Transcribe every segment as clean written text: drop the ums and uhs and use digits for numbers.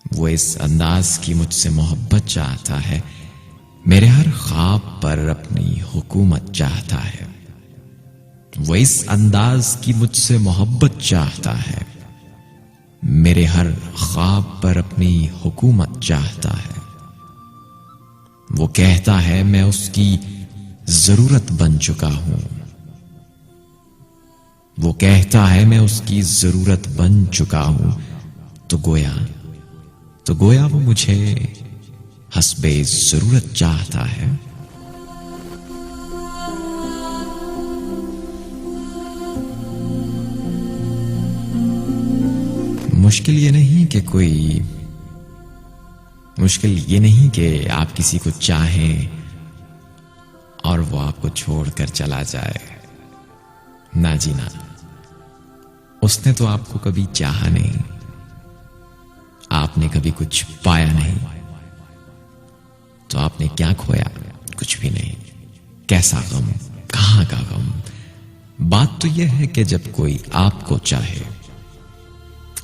वो इस अंदाज की मुझसे मोहब्बत चाहता है, मेरे हर ख्वाब पर अपनी हुकूमत चाहता है। वो इस अंदाज की मुझसे मोहब्बत चाहता है, मेरे हर ख्वाब पर अपनी हुकूमत चाहता है। वो कहता है मैं उसकी जरूरत बन चुका हूं। वो कहता है मैं उसकी जरूरत बन चुका हूं। तो गोया वो मुझे हस्बे जरूरत चाहता है। मुश्किल ये नहीं कि आप किसी को चाहें और वो आपको छोड़कर चला जाए। ना जी ना, उसने तो आपको कभी चाहा नहीं, आपने कभी कुछ पाया नहीं, तो आपने क्या खोया? कुछ भी नहीं। कैसा गम, कहां का गम। बात तो यह है कि जब कोई आपको चाहे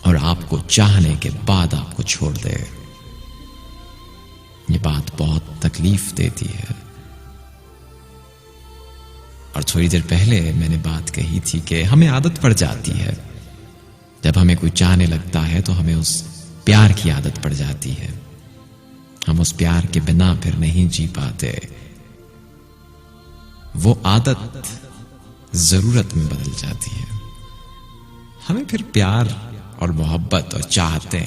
और आपको चाहने के बाद आपको छोड़ दे, ये बात बहुत तकलीफ देती है। और थोड़ी देर पहले मैंने बात कही थी कि हमें आदत पड़ जाती है, जब हमें कोई चाहने लगता है तो हमें उस प्यार की आदत पड़ जाती है। हम उस प्यार के बिना फिर नहीं जी पाते। वो आदत जरूरत में बदल जाती है। हमें फिर प्यार और मोहब्बत और चाहते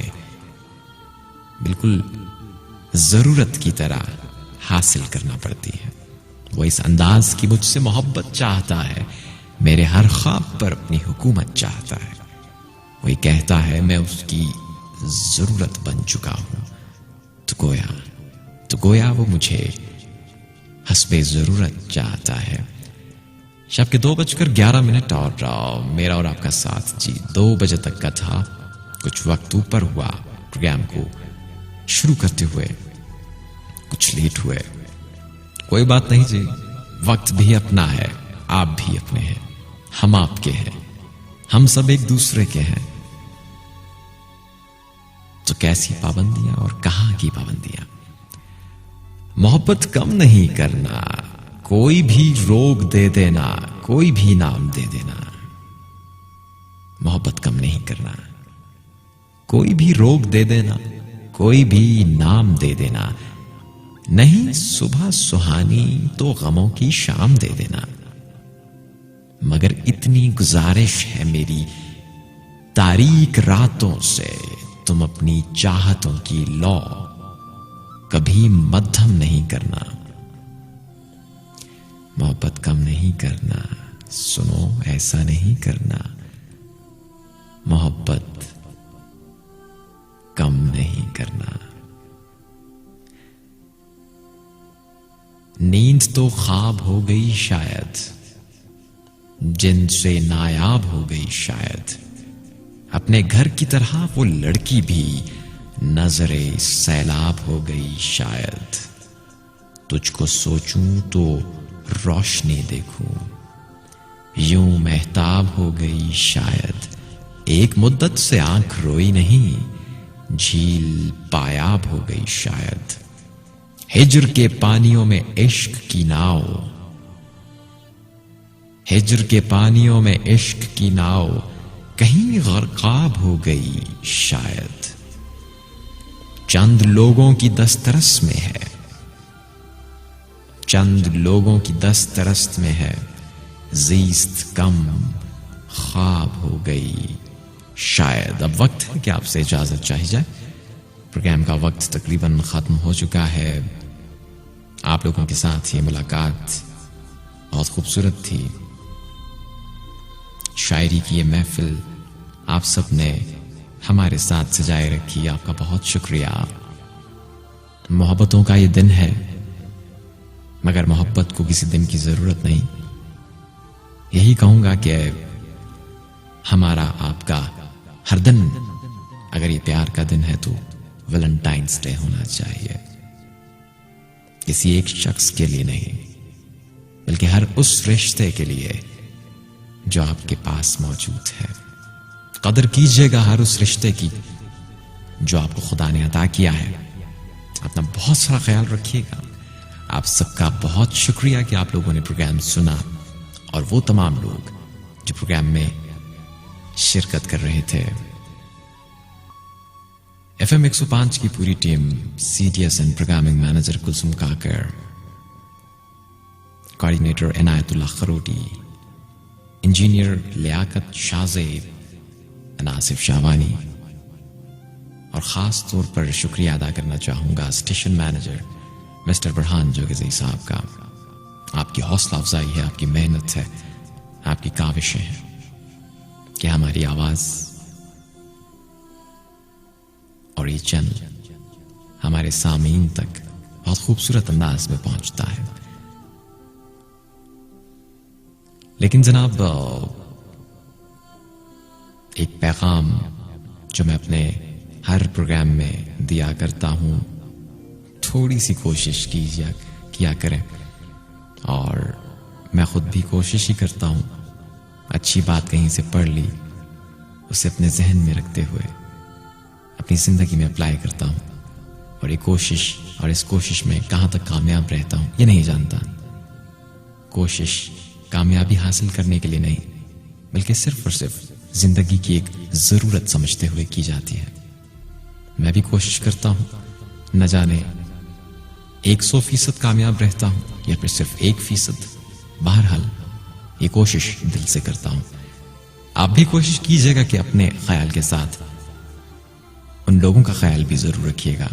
बिल्कुल जरूरत की तरह हासिल करना पड़ती है। वो इस अंदाज की मुझसे मोहब्बत चाहता है, मेरे हर ख्वाब पर अपनी हुकूमत चाहता है। वही कहता है मैं उसकी जरूरत बन चुका हूं। तो गोया वो मुझे हस्बे जरूरत चाहता है। शाम के 2:11 और मेरा और आपका साथ जी 2 बजे तक का था। कुछ वक्त ऊपर हुआ प्रोग्राम को शुरू करते हुए, कुछ लेट हुए। कोई बात नहीं जी, वक्त भी अपना है, आप भी अपने हैं, हम आपके हैं, हम सब एक दूसरे के हैं। तो कैसी पाबंदियां और कहां की पाबंदियां। मोहब्बत कम नहीं करना, कोई भी रोग दे देना, कोई भी नाम दे देना। मोहब्बत कम नहीं करना, कोई भी रोग दे देना, कोई भी नाम दे देना। नहीं सुबह सुहानी तो गमों की शाम दे देना। मगर इतनी गुजारिश है मेरी, तारीक रातों से तुम अपनी चाहतों की लौ कभी मध्यम नहीं करना। मोहब्बत कम नहीं करना, सुनो ऐसा नहीं करना। मोहब्बत कम नहीं करना। नींद तो ख्वाब हो गई शायद, जिनसे नायाब हो गई शायद। अपने घर की तरह वो लड़की भी नजरे सैलाब हो गई शायद। तुझको सोचूं तो रोशनी देखूं, यूं महताब हो गई शायद। एक मुद्दत से आंख रोई नहीं, झील पायाब हो गई शायद। हिज्र के पानियों में इश्क की नाव, हिज्र के पानियों में इश्क की नाव कहीं गर्काब हो गई शायद। चंद लोगों की दस्तरस में है, चंद लोगों की दस्तरस में है। जीस्त कम ख्वाब हो गई शायद। अब वक्त है कि आपसे इजाजत चाहिए जाए। प्रोग्राम का वक्त तकरीबन खत्म हो चुका है। आप लोगों के साथ ये मुलाकात बहुत खूबसूरत थी। शायरी की ये महफिल आप सब ने हमारे साथ सजाए रखी, आपका बहुत शुक्रिया। मोहब्बतों का ये दिन है, मगर मोहब्बत को किसी दिन की जरूरत नहीं। यही कहूंगा कि हमारा आपका हर दिन, अगर ये प्यार का दिन है तो वैलेंटाइंस डे होना चाहिए। किसी एक शख्स के लिए नहीं, बल्कि हर उस रिश्ते के लिए जो आपके पास मौजूद है। कदर कीजिएगा हर उस रिश्ते की जो आपको खुदा ने अता किया है। अपना बहुत सारा ख्याल रखिएगा। आप सबका बहुत शुक्रिया कि आप लोगों ने प्रोग्राम सुना, और वो तमाम लोग जो प्रोग्राम में शिरकत कर रहे थे। FM 105 की पूरी team, CDSN programming manager Kulsum Kakar, coordinator Inayatullah Kharoti, engineer Liaquat Shahzeb, Nasif Shahwani, और खास तौर पर शुक्रिया अदा करना चाहूंगा स्टेशन मैनेजर मिस्टर बुरहान जोगेज़ई साहब का। आपकी हौसला अफजाई है, आपकी मेहनत है, आपकी काविशें हैं कि हमारी आवाज और ये चैनल हमारे सामीन तक बहुत खूबसूरत अंदाज में पहुंचता है। लेकिन जनाब, एक पैगाम जो मैं अपने हर प्रोग्राम में दिया करता हूं, थोड़ी सी कोशिश किया करें, और मैं खुद भी कोशिश ही करता हूं। अच्छी बात कहीं से पढ़ ली, उसे अपने जहन में रखते हुए अपनी जिंदगी में अप्लाई करता हूं, और इस कोशिश में कहां तक कामयाब रहता हूं ये नहीं जानता। कोशिश कामयाबी हासिल करने के लिए नहीं, बल्कि सिर्फ और सिर्फ जिंदगी की एक जरूरत समझते हुए की जाती है। मैं भी कोशिश करता हूं, न जाने 100% कामयाब रहता हूं या फिर सिर्फ 1%। बहरहाल ये कोशिश दिल से करता हूं। आप भी कोशिश कीजिएगा कि अपने ख्याल के साथ उन लोगों का ख्याल भी जरूर रखिएगा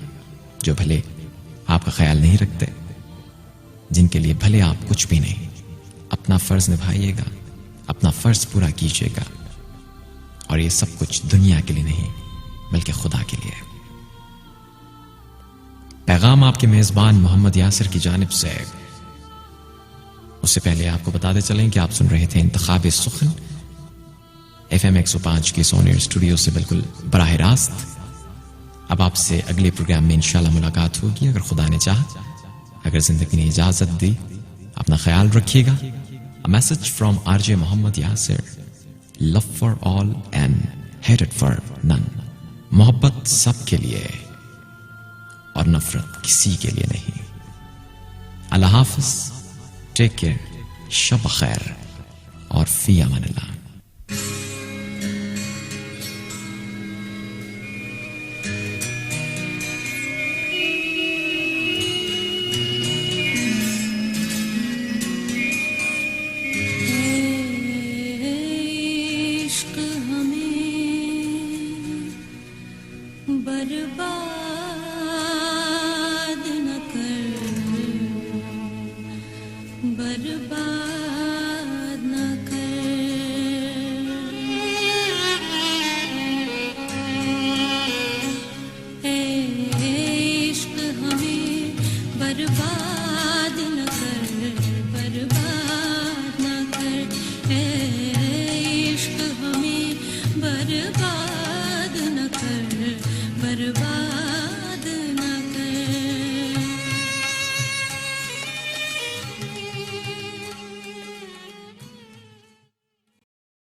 जो भले आपका ख्याल नहीं रखते, जिनके लिए भले आप कुछ भी नहीं। अपना फर्ज निभाइएगा, अपना फर्ज पूरा कीजिएगा, और ये सब कुछ दुनिया के लिए नहीं बल्कि खुदा के लिए। पैगाम आपके मेजबान मोहम्मद यासिर की जानिब से। उससे पहले आपको बताते चलें कि आप सुन रहे थे इंतखाब सुखन FM 105 के सोनियर स्टूडियो से बिल्कुल बराह रास्त। अब आपसे अगले प्रोग्राम में इंशाल्लाह मुलाकात होगी, अगर खुदा ने चाहा, अगर जिंदगी ने इजाजत दी। अपना ख्याल रखिएगा। A message from RJ Mohammad Yasir, love for all and hated for none। मोहब्बत सब के लिए और नफरत किसी के लिए नहीं। अल्लाह हाफिज, टेक केयर, शब खैर, और फी अमानिल्लाह। बर्बाद न